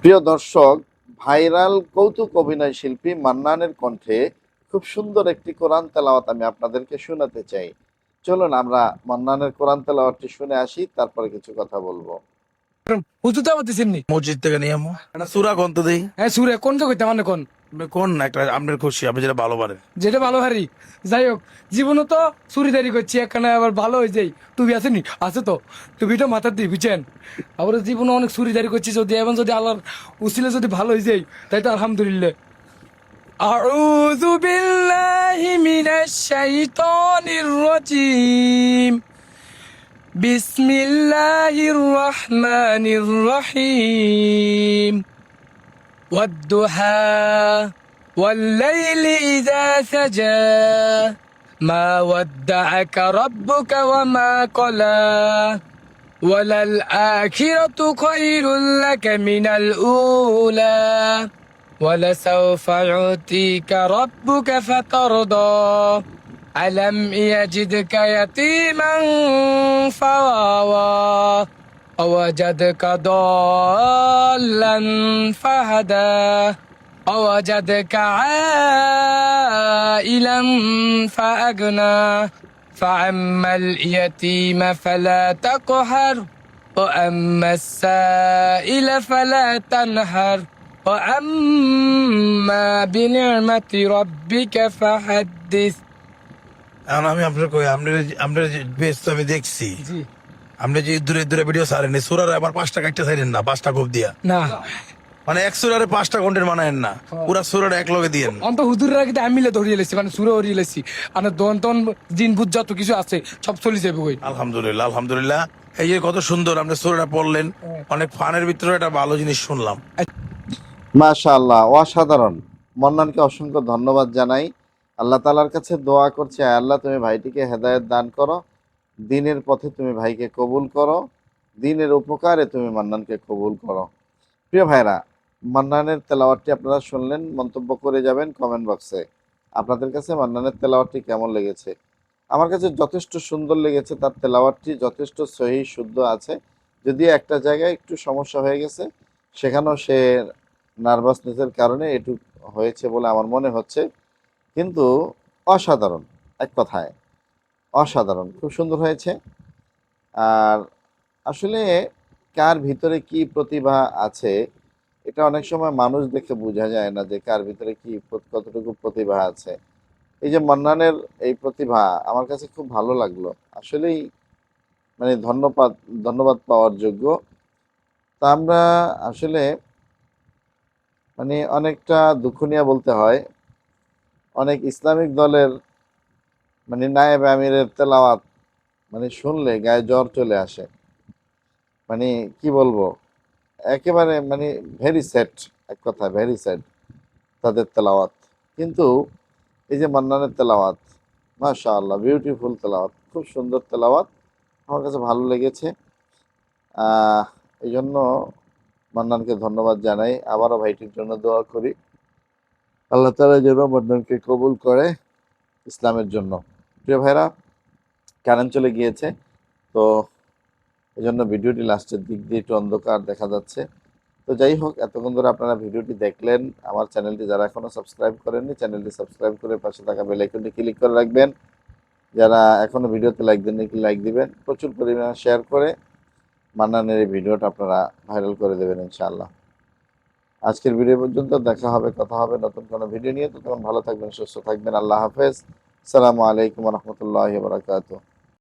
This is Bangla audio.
প্রিয় দর্শক, ভাইরাল কৌতুক অভিনয় শিল্পী মান্নানের কণ্ঠে খুব সুন্দর একটি কোরআন তেলাওয়াত আমি আপনাদেরকে শোনাতে চাই। চলুন আমরা মান্নানের কোরআন তেলাওয়াতটি শুনে আসি, তারপরে কিছু কথা বলবো। হুজুর দাওয়াত দিছেননি? মসজিদ থেকে নিয়ে আমো একটা সুরা কোন তো দেই। হ্যাঁ সুরে কোন তো কইতে মানে কোন আপনি কোন একটা আপনার খুশি, আপনি যেটা ভালো পারেন। যেটা ভালো হারি। যাই হোক, জীবনে তো চুরিদারি করছি, একখানে আবার ভালো হয়ে যাই। টুপি আছে নি? আছে তো, টুপিটা মাথার দিই, বুঝছেন? আবার জীবনে অনেক চুরিদারি করছি, যদি এখন যদি আল্লাহর উসিলে যদি ভালো হয়ে যাই, তাই তো আলহামদুলিল্লাহ। أعوذ بالله من الشيطان الرجيم. بسم الله الرحمن الرحيم. والضحى والليل إذا سجى ما ودعك ربك وما قلى وللآخرة خير لك من الأولى ولسوف يعطيك ربك فترضى ألم يجدك يتيما فآوى ووجدك ضالا فهدى ووجدك عائلا فأغنى فأما اليتيم فلا تقهر وأما السائل فلا تنهر وأما بنعمة ربك فحدث. এখন আমি আপনার কই আপনার বেশ তো আমি দেখছি। জি আপনি যে দূরে দূরে ভিডিও ছাড়েন, এই সুরার আবার 5টা কাটতে ছাড়েন না, 5টা কোপ দিয়া। না মানে এক সুরারে 5টা কন্টেন্ট বানায়েন না, পুরা সুরাটা এক লগে দিয়েন। অন্ত হুজুরের কিন্তু আমি মিলে ধরিয়ে লেছি, মানে সুরে হরিয়ে লেছি। আর দন তন দিন বুঝ যত কিছু আছে সব চলে যাবে কই। আলহামদুলিল্লাহ আলহামদুলিল্লাহ। এই যে কত সুন্দর আপনি সুরাটা পড়লেন, অনেক ফানের ভিতরে একটা ভালো জিনিস শুনলাম। মাশাআল্লাহ, অসাধারণ। মান্নানকে অসংখ্য ধন্যবাদ জানাই। আল্লাহ তাআলার কাছে দোয়া করছি, আয় আল্লাহ তুমি ভাইটিকে হেদায়েত দান করো, দ্বীনের পথে তুমি ভাইকে কবুল করো, দ্বীনের উপকারে তুমি মান্নানকে কবুল করো। প্রিয় ভাইরা, মান্নানের তেলাওয়াতটি আপনারা শুনলেন, মন্তব্য করে যাবেন কমেন্ট বক্সে। আপনাদের কাছে মান্নানের তেলাওয়াতটি কেমন লেগেছে? আমার কাছে যথেষ্ট সুন্দর লেগেছে, তার তেলাওয়াতটি যথেষ্ট সহিহ শুদ্ধ আছে। যদিও একটা জায়গায় একটু সমস্যা হয়ে গেছে, সেখানেও সে নার্ভাসনেসের কারণে এটু হয়েছে বলে আমার মনে হচ্ছে। কিন্তু অসাধারণ, এক কথায় অসাধারণ, খুব সুন্দর হয়েছে। আর আসলে কার ভিতরে কি প্রতিভা আছে, এটা অনেক সময় মানুষ দেখে বোঝা যায় না যে কার ভিতরে কি কতটুকু প্রতিভা আছে। এই যে মান্নানের এই প্রতিভা আমার কাছে খুব ভালো লাগলো। আসলেই মানে ধন্যবাদ, ধন্যবাদ পাওয়ার যোগ্য। তা আমরা আসলে মানে অনেকটা দুঃখ নিয়ে বলতে হয়, অনেক ইসলামিক দলের মানে নায়েব আমিরের তেলাওয়াত মানে শুনলে গায়ে জ্বর চলে আসে। মানে কি বলবো, একেবারে মানে ভেরি স্যাড, এক কথা ভেরি স্যাড তাদের তেলাওয়াত। কিন্তু এই যে মান্নানের তেলাওয়াত, মাশাআল্লাহ, বিউটিফুল তেলাওয়াত, খুব সুন্দর তেলাওয়াত, আমার কাছে ভালো লেগেছে। এই জন্য মান্নানকে ধন্যবাদ জানাই। আবারও ভাইটির জন্য দোয়া করি, আল্লাহ তাআলা যেন মান্নানকে কবুল করে ইসলামের জন্য। প্রিয় ভাইরা, কারেন্ট চলে গিয়েছে, তো এই জন্য ভিডিওটি লাস্টের দিক দিয়ে একটু অন্ধকার দেখা যাচ্ছে। তো যাই হোক, এতক্ষণ ধরে আপনারা ভিডিওটি দেখলেন। আমার চ্যানেলটি যারা এখনও সাবস্ক্রাইব করেননি, চ্যানেলটি সাবস্ক্রাইব করে পাশে থাকা বেল আইকনটি ক্লিক করে রাখবেন। যারা এখনও ভিডিওতে লাইক দেননি, লাইক দিবেন। প্রচুর পরিমাণে শেয়ার করে মান্নানের এই ভিডিওটা আপনারা ভাইরাল করে দেবেন ইনশাআল্লাহ। আজকের ভিডিও পর্যন্ত, দেখা হবে, কথা হবে নতুন কোনো ভিডিও নিয়ে। ততক্ষণ ভালো থাকবেন, সুস্থ থাকবেন। আল্লাহ হাফেজ। আসসালামু আলাইকুম রহমতুল্লাহ বারাকাতুহু।